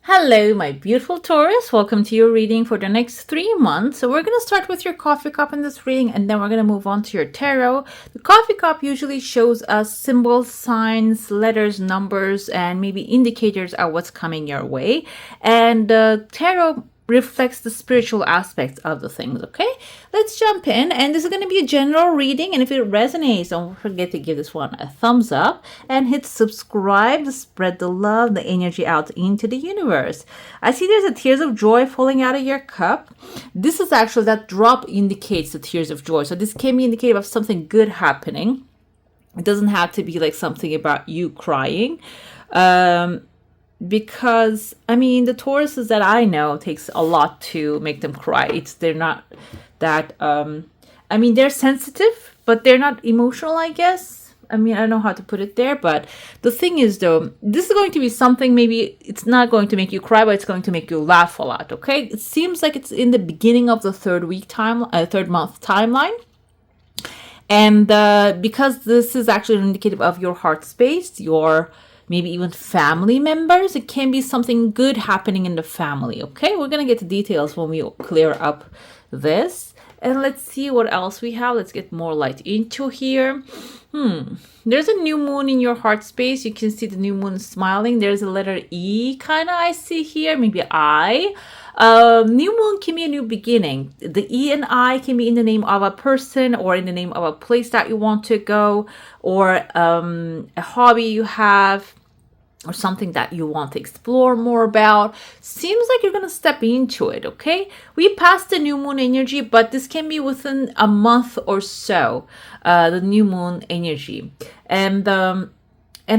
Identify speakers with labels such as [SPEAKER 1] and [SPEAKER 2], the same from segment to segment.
[SPEAKER 1] Hello, my beautiful Taurus. Welcome to your reading for the next 3 months. So we're going to start with your coffee cup in this reading, and then we're going to move on to your tarot. The coffee cup usually shows us symbols, signs, letters, numbers, and maybe indicators of what's coming your way. And the tarot reflects the spiritual aspects of the things. Okay, let's jump in, and this is going to be a general reading, and if it resonates, don't forget to give this one a thumbs up and hit subscribe to spread the love, the energy out into the universe. I see there's a tears of joy falling out of your cup. This is actually, that drop indicates the tears of joy, so this can be indicative of something good happening. It doesn't have to be like something about you crying. Because I mean, the Tauruses that I know takes a lot to make them cry. They're not that I mean, they're sensitive, but they're not emotional, I guess. I mean, I don't know how to put it there, but the thing is though, this is going to be something, maybe it's not going to make you cry, but it's going to make you laugh a lot. Okay, it seems like it's in the beginning of the third month timeline. And because this is actually indicative of your heart space, your maybe even family members, it can be something good happening in the family. Okay, we're gonna get the details when we clear up this, and let's see what else we have. Let's get more light into here. There's a new moon in your heart space. You can see the new moon smiling. There's a letter E kind of I see here, maybe I. New moon can be a new beginning. The E and I can be in the name of a person or in the name of a place that you want to go, or a hobby you have, or something that you want to explore more about. Seems like you're going to step into it, okay? We passed the new moon energy, but this can be within a month or so, the new moon energy. And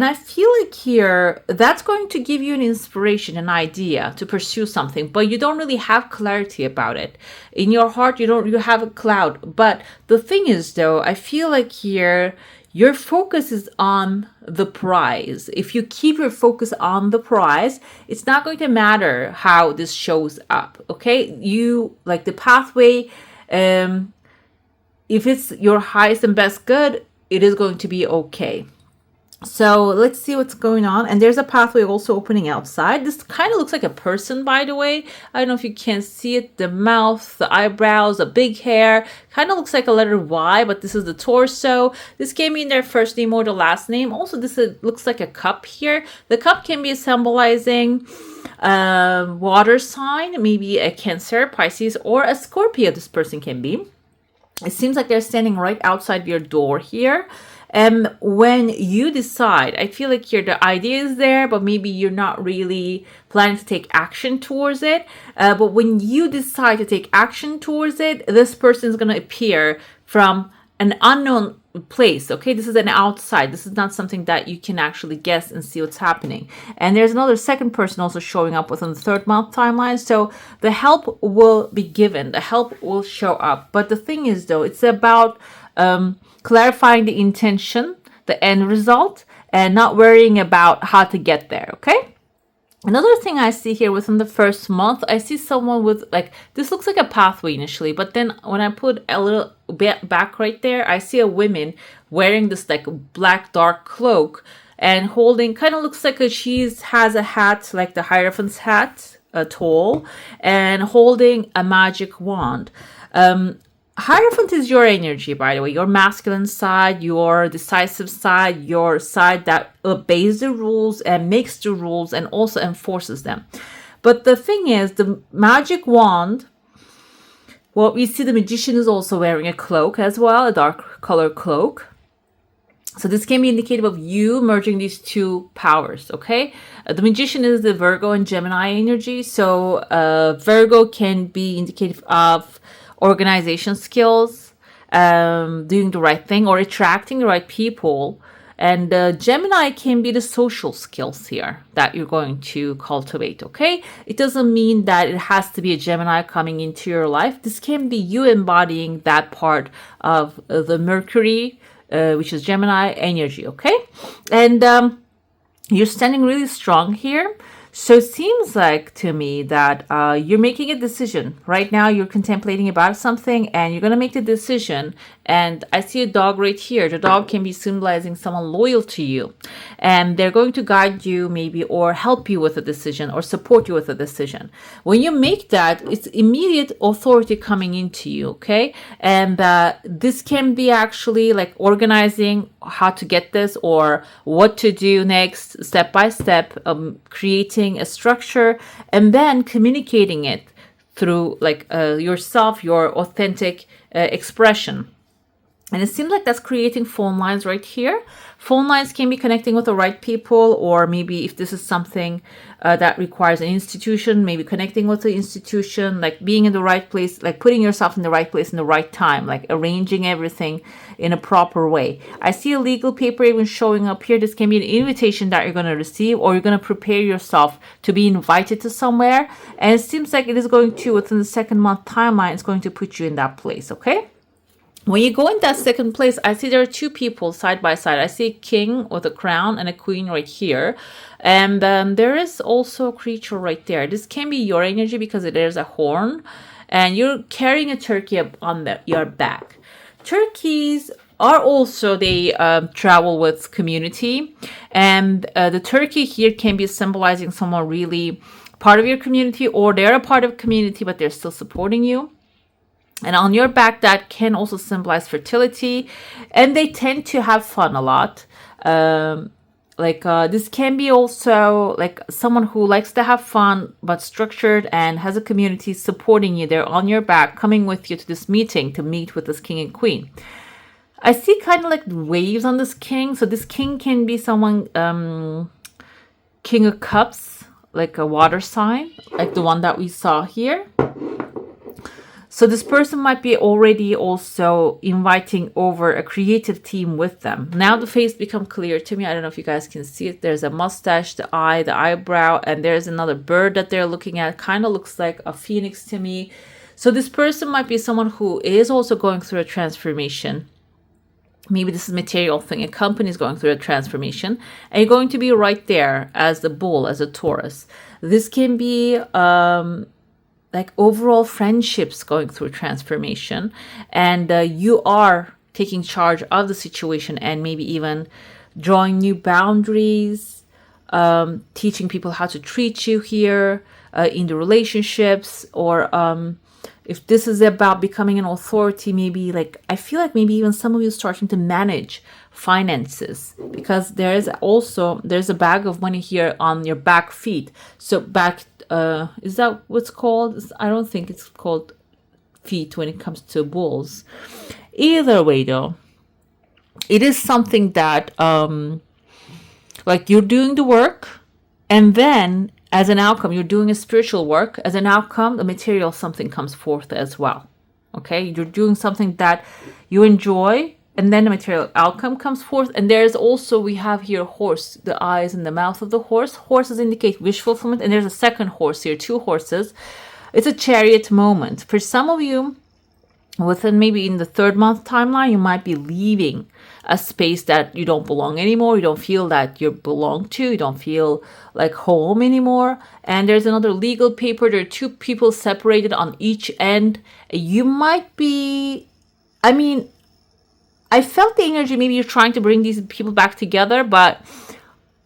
[SPEAKER 1] I feel like here, that's going to give you an inspiration, an idea to pursue something, but you don't really have clarity about it. In your heart, you have a cloud. But the thing is though, I feel like here, your focus is on the prize. If you keep your focus on the prize, it's not going to matter how this shows up, okay? You, like the pathway, if it's your highest and best good, it is going to be okay. So let's see what's going on. And there's a pathway also opening outside. This kind of looks like a person, by the way. I don't know if you can see it. The mouth, the eyebrows, the big hair. Kind of looks like a letter Y, but this is the torso. This can be in their first name or the last name. Also, this looks like a cup here. The cup can be symbolizing water sign, maybe a Cancer, Pisces, or a Scorpio this person can be. It seems like they're standing right outside your door here. And when you decide, I feel like here the idea is there, but maybe you're not really planning to take action towards it. But when you decide to take action towards it, this person is going to appear from an unknown place. Okay, this is an outside. This is not something that you can actually guess and see what's happening. And there's another second person also showing up within the third month timeline. So the help will be given. The help will show up. But the thing is, though, it's about clarifying the intention, the end result, and not worrying about how to get there, okay? Another thing I see here within the first month, I see someone with like, this looks like a pathway initially, but then when I put a little bit back right there, I see a woman wearing this like black dark cloak and holding, kind of looks like she has a hat, like the Hierophant's hat, tall, and holding a magic wand. Hierophant is your energy, by the way, your masculine side, your decisive side, your side that obeys the rules and makes the rules and also enforces them. But the thing is, the magic wand, well, we see the magician is also wearing a cloak as well, a dark color cloak. So this can be indicative of you merging these two powers, okay? The magician is the Virgo and Gemini energy. So Virgo can be indicative of organization skills, doing the right thing or attracting the right people. And Gemini can be the social skills here that you're going to cultivate, okay? It doesn't mean that it has to be a Gemini coming into your life. This can be you embodying that part of the Mercury, which is Gemini energy, okay? And you're standing really strong here. So it seems like to me that you're making a decision. Right now, you're contemplating about something and you're going to make the decision. And I see a dog right here. The dog can be symbolizing someone loyal to you. And they're going to guide you maybe or help you with a decision or support you with a decision. When you make that, it's immediate authority coming into you, okay? And this can be actually like organizing how to get this or what to do next, step by step, creating a structure and then communicating it through like yourself, your authentic expression. And it seems like that's creating phone lines right here. Phone lines can be connecting with the right people, or maybe if this is something that requires an institution, maybe connecting with the institution, like being in the right place, like putting yourself in the right place in the right time, like arranging everything in a proper way. I see a legal paper even showing up here. This can be an invitation that you're going to receive, or you're going to prepare yourself to be invited to somewhere. And it seems like it is going to, within the second month timeline, it's going to put you in that place, okay? When you go in that second place, I see there are two people side by side. I see a king with a crown and a queen right here. And there is also a creature right there. This can be your energy because there's a horn. And you're carrying a turkey up on your back. Turkeys are also, they travel with community. And the turkey here can be symbolizing someone really part of your community, or they're a part of community, but they're still supporting you. And on your back, that can also symbolize fertility. And they tend to have fun a lot. This can be also like someone who likes to have fun, but structured and has a community supporting you. They're on your back, coming with you to this meeting to meet with this king and queen. I see kind of like waves on this king. So this king can be someone, King of Cups, like a water sign, like the one that we saw here. So this person might be already also inviting over a creative team with them. Now the face become clear to me. I don't know if you guys can see it. There's a mustache, the eye, the eyebrow, and there's another bird that they're looking at. Kind of looks like a phoenix to me. So this person might be someone who is also going through a transformation. Maybe this is a material thing. A company is going through a transformation. And you're going to be right there as the bull, as a Taurus. This can be like overall friendships going through transformation, and you are taking charge of the situation and maybe even drawing new boundaries, teaching people how to treat you here in the relationships, or if this is about becoming an authority, maybe like I feel like maybe even some of you starting to manage finances, because there's a bag of money here on your back feet. So back, is that what's called? I don't think it's called feet when it comes to bulls. Either way though, it is something that like you're doing the work, and then as an outcome, you're doing a spiritual work. As an outcome, the material something comes forth as well. Okay, you're doing something that you enjoy, and then the material outcome comes forth. And there's also, we have here horse, the eyes and the mouth of the horse. Horses indicate wish fulfillment. And there's a second horse here, two horses. It's a chariot moment. For some of you, within maybe in the third month timeline, you might be leaving a space that you don't belong anymore. You don't feel that you belong to. You don't feel like home anymore. And there's another legal paper. There are two people separated on each end. You might be, I felt the energy. Maybe you're trying to bring these people back together, but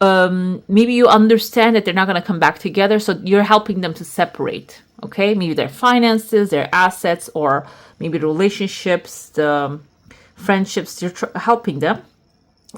[SPEAKER 1] maybe you understand that they're not going to come back together. So you're helping them to separate. Okay, maybe their finances, their assets, or maybe the relationships, the friendships, you're helping them.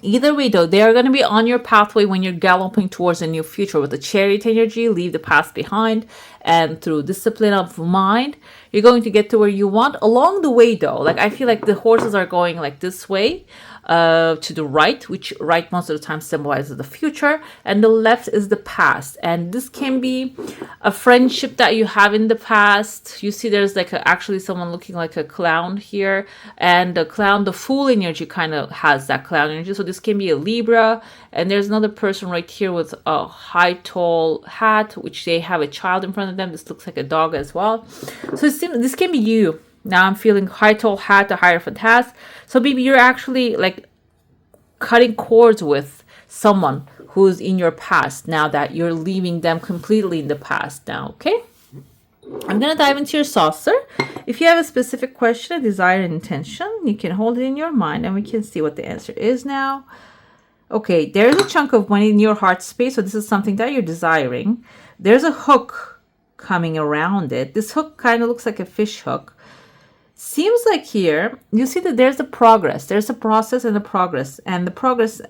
[SPEAKER 1] Either way though, they are going to be on your pathway when you're galloping towards a new future. With the chariot energy, leave the past behind, and through discipline of mind, you're going to get to where you want. Along the way though, like I feel like the horses are going like this way, to the right, which right most of the time symbolizes the future, and the left is the past. And this can be a friendship that you have in the past. You see there's like actually someone looking like a clown here, and the clown, the fool energy kind of has that clown energy. So this can be a Libra, and there's another person right here with a high tall hat, which they have a child in front of them. This looks like a dog as well. So this can be you. Now I'm feeling high tall hat, a hierophant hat. So maybe you're actually like cutting cords with someone who's in your past now that you're leaving them completely in the past now, okay? I'm going to dive into your saucer. If you have a specific question, a desire, and intention, you can hold it in your mind and we can see what the answer is now. Okay, there's a chunk of money in your heart space, so this is something that you're desiring. There's a hook coming around it. This hook kind of looks like a fish hook. Seems like here, you see that there's a progress. There's a process and a progress. And the progress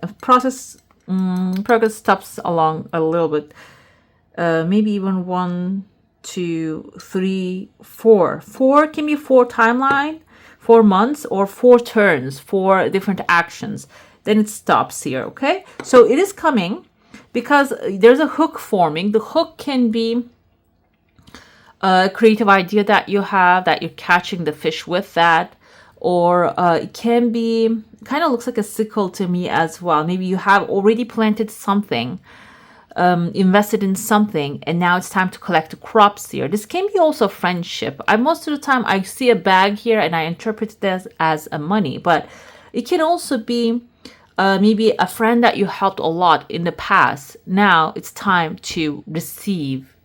[SPEAKER 1] stops along a little bit. Maybe even 1, 2, 3, 4. 4 can be 4 timeline, 4 months, or 4 turns, 4 different actions. Then it stops here, okay? So it is coming because there's a hook forming. The hook can be a creative idea that you have, that you're catching the fish with that, or it can be, kind of looks like a sickle to me as well. Maybe you have already planted something, invested in something, and now it's time to collect the crops here. This can be also friendship. Most of the time I see a bag here and I interpret this as a money, but it can also be maybe a friend that you helped a lot in the past. Now it's time to receive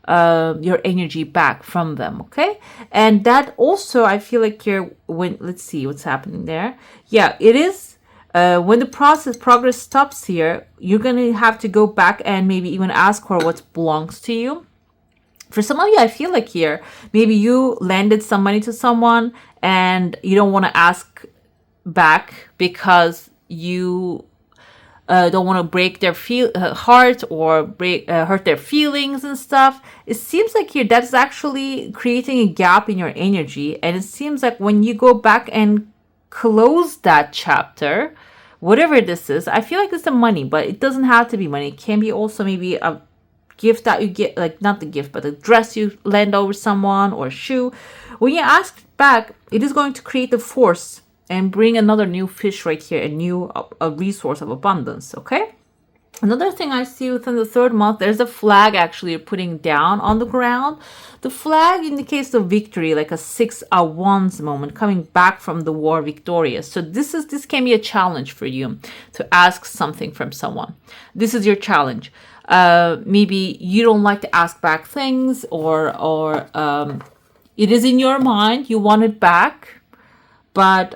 [SPEAKER 1] your energy back from them, okay? And that also, I feel like let's see what's happening there. Yeah, it is. When the progress stops here, you're going to have to go back and maybe even ask for what belongs to you. For some of you, I feel like here, maybe you lended some money to someone and you don't want to ask back because you don't want to break their heart or hurt their feelings and stuff. It seems like here that's actually creating a gap in your energy, and it seems like when you go back and close that chapter, whatever this is, I feel like it's the money, but it doesn't have to be money. It can be also maybe a gift that you get, like not the gift, but a dress you lend over someone or a shoe. When you ask back, it is going to create a force and bring another new fish right here, a resource of abundance, okay? Another thing I see within the 3rd month, there's a flag actually you're putting down on the ground. The flag indicates the victory, like a 6 of Wands moment, coming back from the war victorious. So this can be a challenge for you to ask something from someone. This is your challenge. Maybe you don't like to ask back things, or it is in your mind, you want it back, but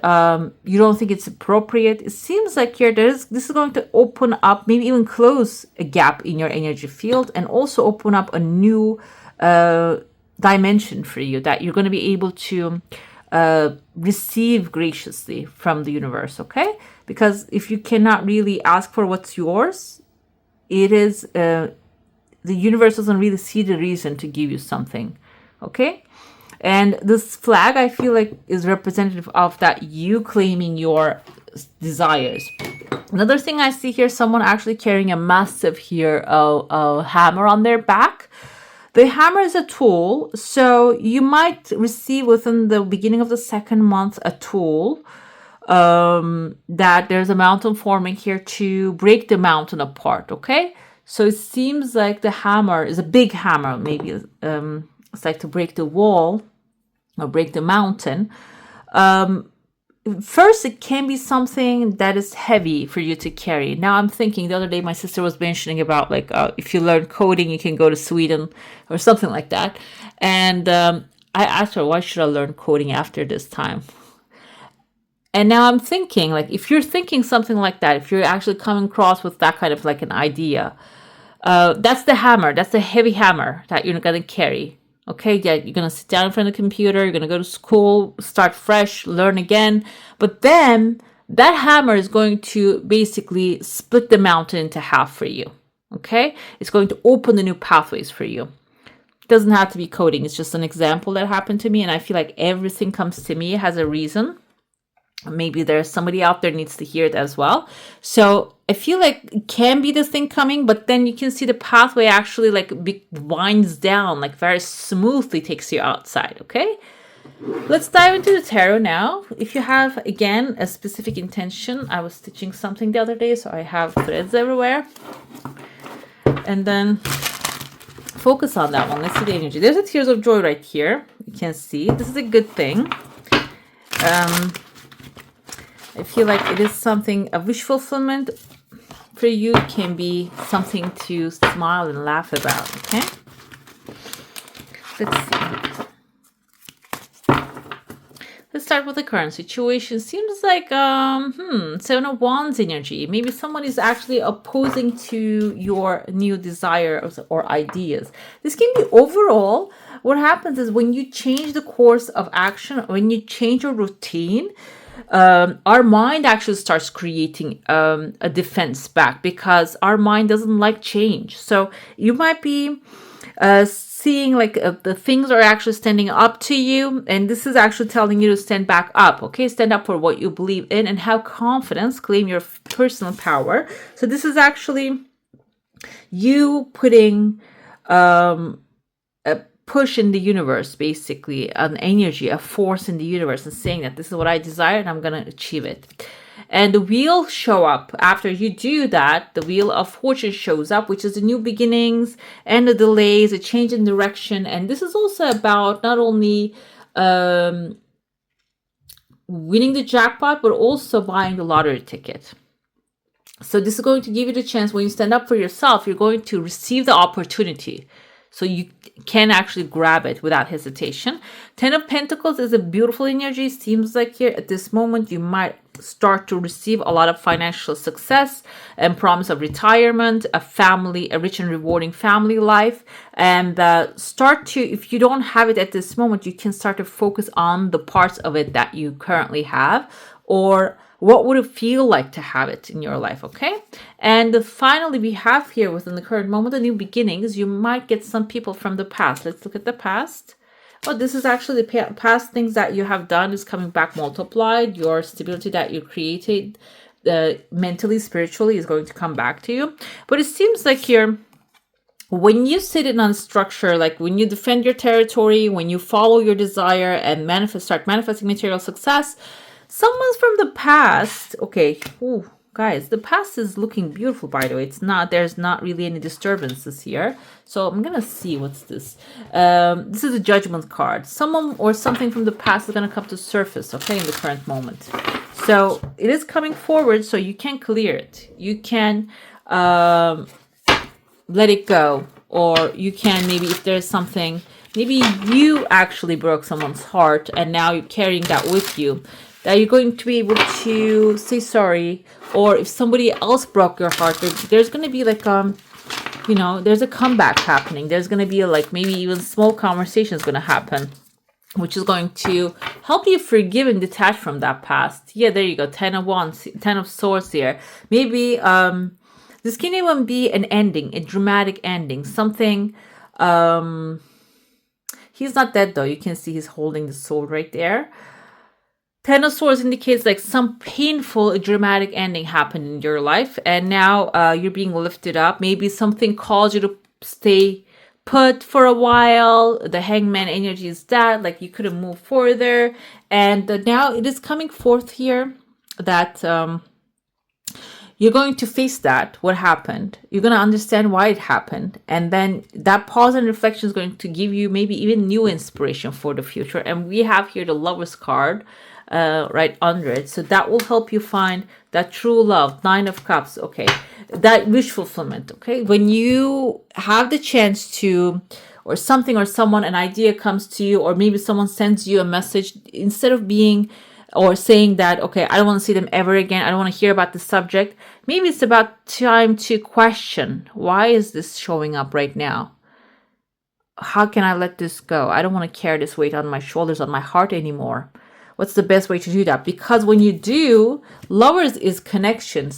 [SPEAKER 1] you don't think it's appropriate. It seems like here this is going to open up, maybe even close a gap in your energy field, and also open up a new dimension for you that you're going to be able to receive graciously from the universe, okay? Because if you cannot really ask for what's yours, it is the universe doesn't really see the reason to give you something, okay? And this flag, I feel like, is representative of that you claiming your desires. Another thing I see here, someone actually carrying a massive hammer on their back. The hammer is a tool, so you might receive within the beginning of the 2nd month a tool that there's a mountain forming here to break the mountain apart, okay? So it seems like the hammer is a big hammer, maybe it's like to break the wall or break the mountain. First, it can be something that is heavy for you to carry. Now I'm thinking, the other day my sister was mentioning about like if you learn coding, you can go to Sweden or something like that. And I asked her, why should I learn coding after this time? And now I'm thinking, like, if you're thinking something like that, if you're actually coming across with that kind of like an idea, that's the hammer. That's the heavy hammer that you're going to carry. Okay, yeah, you're going to sit down in front of the computer, you're going to go to school, start fresh, learn again. But then that hammer is going to basically split the mountain into half for you. Okay, it's going to open the new pathways for you. It doesn't have to be coding. It's just an example that happened to me. And I feel like everything comes to me has a reason. Maybe there's somebody out there needs to hear it as well. So I feel like it can be this thing coming, but then you can see the pathway actually like winds down, like very smoothly takes you outside, okay? Let's dive into the tarot now. If you have, again, a specific intention, I was stitching something the other day, so I have threads everywhere. And then focus on that one. Let's see the energy. There's a Tears of Joy right here. You can see. This is a good thing. I feel like it is something, a wish fulfillment. for you can be something to smile and laugh about, okay? Let's see. Let's start with the current situation. Seems like Seven of Wands energy. Maybe someone is actually opposing to your new desires or ideas. This can be overall. What happens is when you change the course of action, when you change your routine, our mind actually starts creating a defense back, because our mind doesn't like change. So you might be seeing like the things are actually standing up to you, and this is actually telling you to stand back up, okay? Stand up for what you believe in and have confidence, claim your personal power. So this is actually you putting a push in the universe, basically an energy, a force in the universe, and saying that this is what I desire and I'm gonna achieve it. And the wheel show up after you do that. The wheel of fortune shows up, which is the new beginnings and the delays, a change in direction. And this is also about not only winning the jackpot, but also buying the lottery ticket. So this is going to give you the chance, when you stand up for yourself, you're going to receive the opportunity. So you can actually grab it without hesitation. Ten of Pentacles is a beautiful energy. Seems like here at this moment, you might start to receive a lot of financial success and promise of retirement, a family, a rich and rewarding family life. And start to, if you don't have it at this moment, you can start to focus on the parts of it that you currently have, or what would it feel like to have it in your life, okay? And finally, we have here within the current moment, the new beginnings. You might get some people from the past. Let's look at the past. Oh, this is actually the past things that you have done is coming back multiplied. Your stability that you created mentally, spiritually is going to come back to you. But it seems like here, when you sit in on structure, like when you defend your territory, when you follow your desire and start manifesting material success, someone's from the past. Okay. Ooh, guys, the past is looking beautiful, by the way. There's not really any disturbances here. So I'm going to see what's this. This is a judgment card. Someone or something from the past is going to come to surface, okay, in the current moment. So it is coming forward, so you can clear it. You can let it go. Or you can, maybe if there's something, maybe you actually broke someone's heart and now you're carrying that with you, that you're going to be able to say sorry. Or if somebody else broke your heart, there's going to be like, there's a comeback happening. There's going to be like maybe even small conversations going to happen, which is going to help you forgive and detach from that past. Yeah, there you go. 10 of Wands, 10 of Swords here. Maybe this can even be an ending, a dramatic ending. Something, he's not dead though. You can see he's holding the sword right there. 10 of Swords indicates like some painful, dramatic ending happened in your life. And now you're being lifted up. Maybe something caused you to stay put for a while. The Hangman energy is that, like you couldn't move further. And now it is coming forth here that you're going to face that, what happened. You're going to understand why it happened. And then that pause and reflection is going to give you maybe even new inspiration for the future. And we have here the Lover's card right under it. So that will help you find that true love. 9 of Cups. Okay. That wish fulfillment. Okay. When you have the chance to, or something or someone, an idea comes to you, or maybe someone sends you a message, instead of being or saying that, okay, I don't want to see them ever again, I don't want to hear about the subject, maybe it's about time to question, why is this showing up right now? How can I let this go? I don't want to carry this weight on my shoulders, on my heart anymore. What's the best way to do that? Because when you do, Lovers is connection.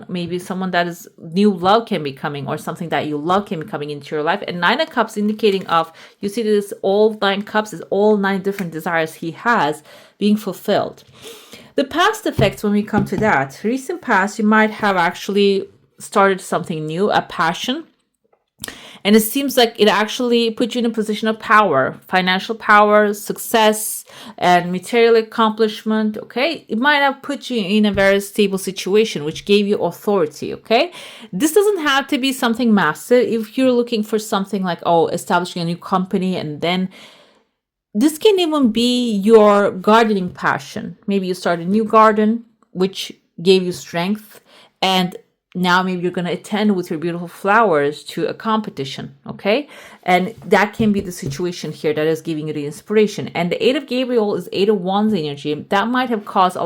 [SPEAKER 1] Maybe someone that is new love can be coming, or something that you love can be coming into your life. And 9 of Cups indicating of, you see this, all 9 cups is all 9 different desires he has being fulfilled. The past effects, when we come to that, recent past, you might have actually started something new, a passion. And it seems like it actually put you in a position of power, financial power, success, and material accomplishment, okay? It might have put you in a very stable situation, which gave you authority, okay? This doesn't have to be something massive. If you're looking for something like, establishing a new company, and then this can even be your gardening passion. Maybe you start a new garden, which gave you strength, and now maybe you're going to attend with your beautiful flowers to a competition, okay? And that can be the situation here that is giving you the inspiration. And the Eight of Gabriel is Eight of Wands energy. That might have caused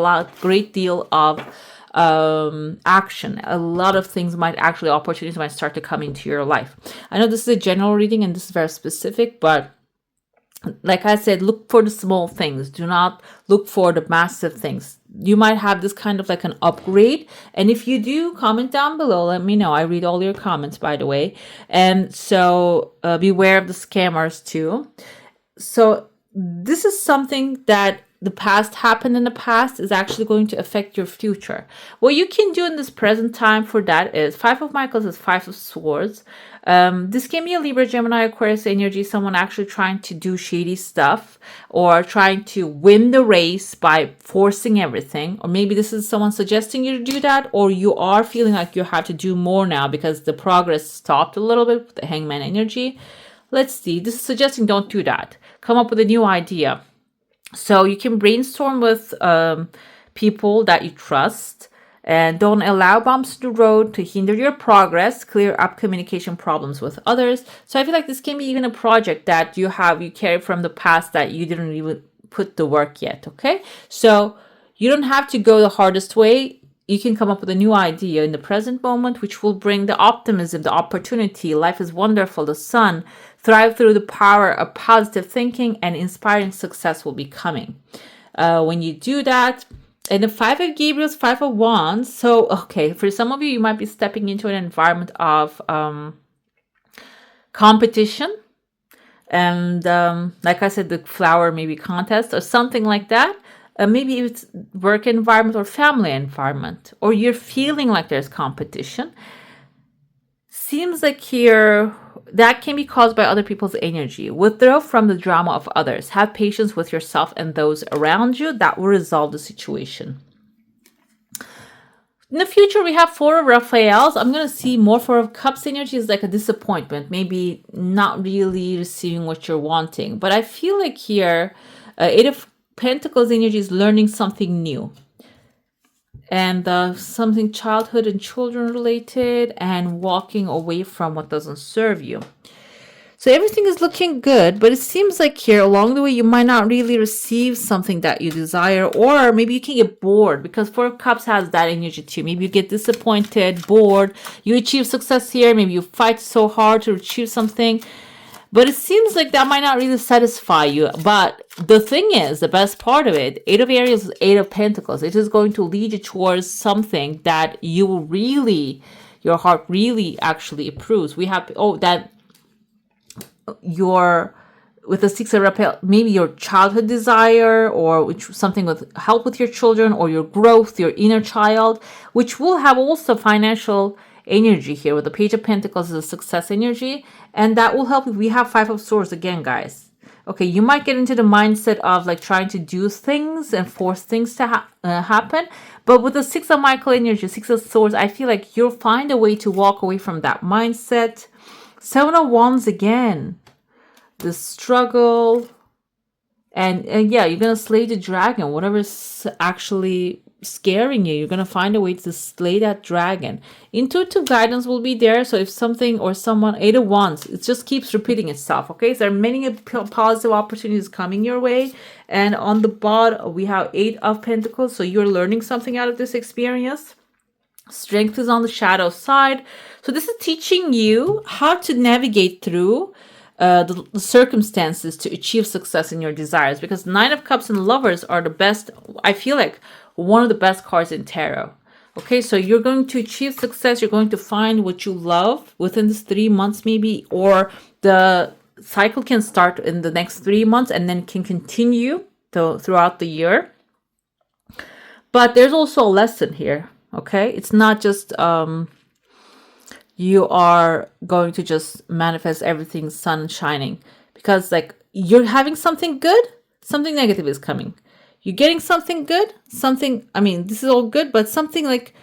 [SPEAKER 1] great deal of action. A lot of things might actually, opportunities might start to come into your life. I know this is a general reading and this is very specific, but like I said, look for the small things. Do not look for the massive things. You might have this kind of like an upgrade. And if you do, comment down below. Let me know. I read all your comments, by the way. And so beware of the scammers too. So this is something that the past happened in the past is actually going to affect your future. What you can do in this present time for that is Five of Michaels is Five of Swords. This can be a Libra, Gemini, Aquarius energy, someone actually trying to do shady stuff or trying to win the race by forcing everything. Or maybe this is someone suggesting you to do that, or you are feeling like you have to do more now because the progress stopped a little bit with the Hangman energy. Let's see. This is suggesting don't do that. Come up with a new idea. So you can brainstorm with people that you trust, and don't allow bumps in the road to hinder your progress. Clear up communication problems with others. So I feel like this can be even a project that you carry from the past that you didn't even put the work yet. Okay, so you don't have to go the hardest way. You can come up with a new idea in the present moment, which will bring the optimism, the opportunity. Life is wonderful. The sun. Thrive through the power of positive thinking, and inspiring success will be coming. When you do that, and the Five of Gabriel, Five of Wands. So, okay, for some of you, you might be stepping into an environment of competition. And like I said, the flower maybe contest or something like that. Maybe it's work environment or family environment, or you're feeling like there's competition. Seems like here that can be caused by other people's energy. Withdraw from the drama of others. Have patience with yourself and those around you. That will resolve the situation. In the future, we have Four of Raphaels. I'm going to see more Four of Cups energy is like a disappointment. Maybe not really receiving what you're wanting. But I feel like here, Eight of Pentacles energy is learning something new. And something childhood and children related, and walking away from what doesn't serve you. So everything is looking good, but it seems like here along the way you might not really receive something that you desire, or maybe you can get bored, because Four of Cups has that energy too. Maybe you get disappointed, bored, you achieve success here, maybe you fight so hard to achieve something, but it seems like that might not really satisfy you. But the thing is, the best part of it, Eight of Aries is Eight of Pentacles. It is going to lead you towards something that you will really, your heart really actually approves. We have, that your, with the Six of Raphael, maybe your childhood desire, or something with help with your children, or your growth, your inner child, which will have also financial energy here. With the Page of Pentacles is a success energy, and that will help if we have Five of Swords again, guys. Okay, you might get into the mindset of like trying to do things and force things to happen, but with the Six of Michael energy, Six of Swords, I feel like you'll find a way to walk away from that mindset. Seven of Wands again, the struggle, and yeah, you're gonna slay the dragon, whatever's actually scaring you. You're gonna find a way to slay that dragon. Intuitive guidance will be there. So if something or someone, Eight of Wands, it just keeps repeating itself. Okay, so there are many positive opportunities coming your way. And on the bottom we have Eight of Pentacles, so you're learning something out of this experience. Strength is on the shadow side, so this is teaching you how to navigate through the circumstances to achieve success in your desires, because Nine of Cups and Lovers are the best, I feel like, one of the best cards in tarot. Okay, so you're going to achieve success. You're going to find what you love within this 3 months maybe, or the cycle can start in the next 3 months and then can continue throughout the year. But there's also a lesson here. Okay, it's not just you are going to just manifest everything sun shining, because like you're having something good, something negative is coming. You're getting something good, something, I mean, this is all good, but something like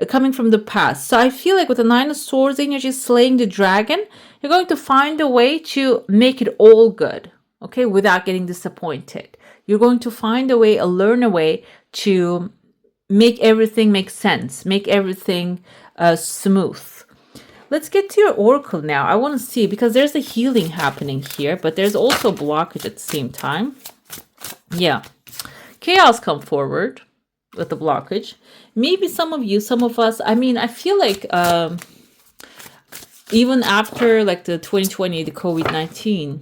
[SPEAKER 1] coming from the past. So I feel like with the Nine of Swords energy slaying the dragon, you're going to find a way to make it all good, okay, without getting disappointed. You're going to find a way, learn a way to make everything make sense, make everything smooth. Let's get to your oracle now. I want to see, because there's a healing happening here, but there's also blockage at the same time. Yeah. Chaos come forward with the blockage. Maybe some of you, some of us, I mean, I feel like even after like the 2020, the COVID-19,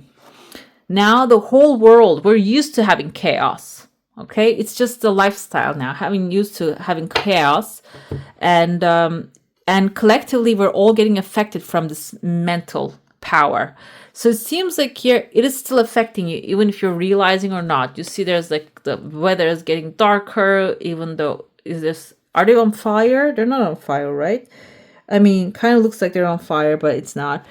[SPEAKER 1] now the whole world, we're used to having chaos. Okay, it's just the lifestyle now, having used to having chaos, and collectively we're all getting affected from this mental power. So it seems like here it is still affecting you, even if you're realizing or not. You see, there's like the weather is getting darker, even though are they on fire? They're not on fire, right? I mean, kind of looks like they're on fire, but it's not.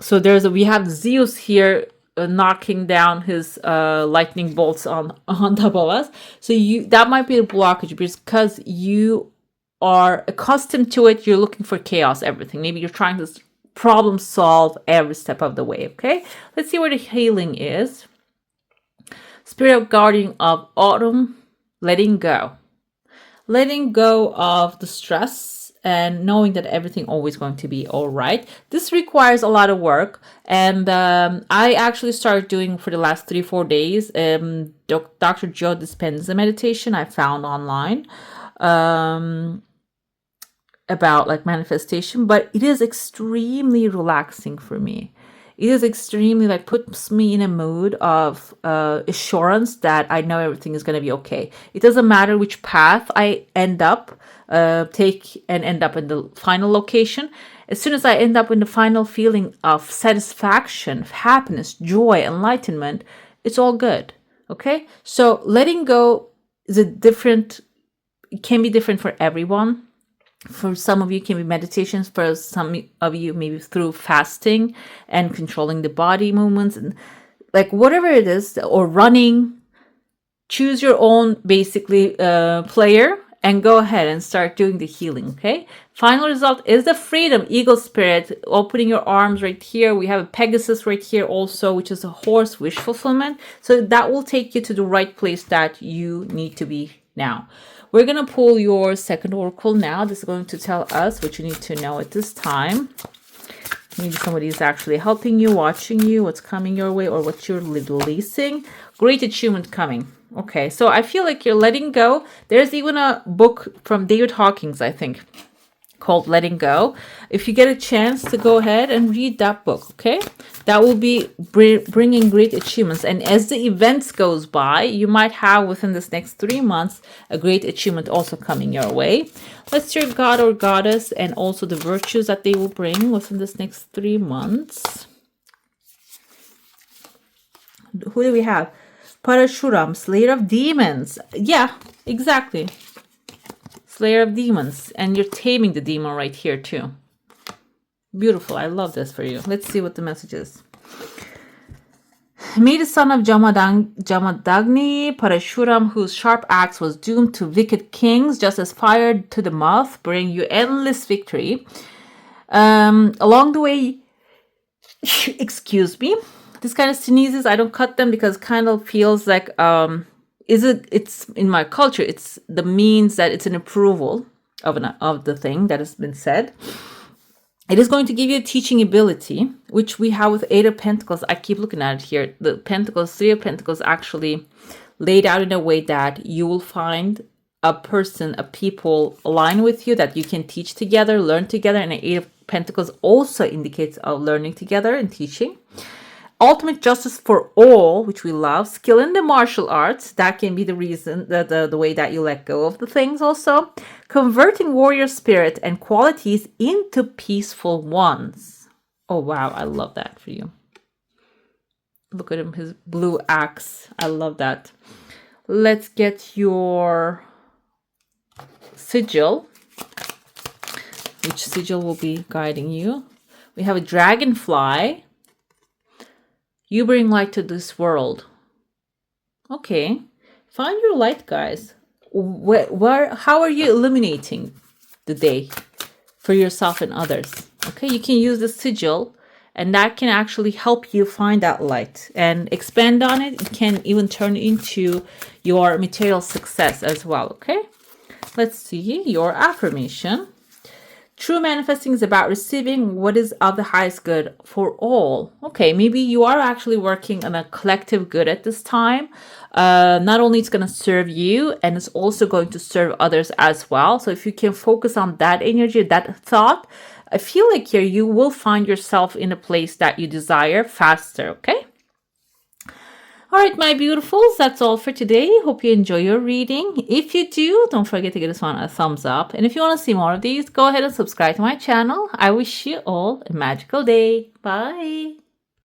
[SPEAKER 1] So we have Zeus here knocking down his lightning bolts on top of us. So that might be a blockage, because you are accustomed to it. You're looking for chaos, everything. Maybe you're trying to problem solve every step of the way. Okay, let's see where the healing is. Spirit of guardian of autumn, letting go of the stress and knowing that everything always going to be all right. This requires a lot of work, and I actually started doing for the last 3-4 days Dr. Joe Dispenza meditation I found online about like manifestation, but it is extremely relaxing for me. It is extremely like puts me in a mood of assurance that I know everything is going to be okay. It doesn't matter which path I end up end up in the final location. As soon as I end up in the final feeling of satisfaction, happiness, joy, enlightenment, it's all good. Okay, so letting go is it can be different for everyone. For some of you, it can be meditations. For some of you, maybe through fasting and controlling the body movements, and like whatever it is, or running. Choose your own basically player and go ahead and start doing the healing. Okay. Final result is the freedom, eagle spirit, opening your arms right here. We have a Pegasus right here also, which is a horse, wish fulfillment. So that will take you to the right place that you need to be now. We're going to pull your second oracle now. This is going to tell us what you need to know at this time. Maybe somebody is actually helping you, watching you, what's coming your way, or what you're releasing. Great achievement coming. Okay, so I feel like you're letting go. There's even a book from David Hawkins, I think, called Letting Go. If you get a chance to go ahead and read that book, okay? That will be bringing great achievements. And as the events goes by, you might have within this next 3 months a great achievement also coming your way. Let's your god or goddess and also the virtues that they will bring within this next 3 months. Who do we have? Parashuram, Slayer of Demons. Yeah, exactly. Slayer of Demons. And you're taming the demon right here too. Beautiful. I love this for you. Let's see what the message is. May the son of Jamadagni, Parashuram, whose sharp axe was doomed to wicked kings, just as fire to the mouth, bring you endless victory. Along the way, excuse me, this kind of sneezes, I don't cut them because it kind of feels like, it's in my culture, it's the means that it's an approval of the thing that has been said. It is going to give you a teaching ability, which we have with Eight of Pentacles. I keep looking at it here. The Pentacles, Three of Pentacles actually laid out in a way that you will find a people align with you that you can teach together, learn together. And the Eight of Pentacles also indicates of learning together and teaching. Ultimate justice for all, which we love. Skill in the martial arts. That can be the reason, the way that you let go of the things also. Converting warrior spirit and qualities into peaceful ones. Oh, wow. I love that for you. Look at him, his blue axe. I love that. Let's get your sigil. Which sigil will be guiding you? We have a dragonfly. You bring light to this world. Okay. Find your light, guys. How are you illuminating the day for yourself and others? Okay, you can use the sigil, and that can actually help you find that light and expand on it. It can even turn into your material success as well. Okay, let's see your affirmation. True manifesting is about receiving what is of the highest good for all. Okay, maybe you are actually working on a collective good at this time. Not only it's going to serve you, and it's also going to serve others as well. So if you can focus on that energy, that thought, I feel like here you will find yourself in a place that you desire faster. Okay. All right, my beautifuls, that's all for today. Hope you enjoy your reading. If you do, don't forget to give this one a thumbs up. And if you want to see more of these, go ahead and subscribe to my channel. I wish you all a magical day. Bye.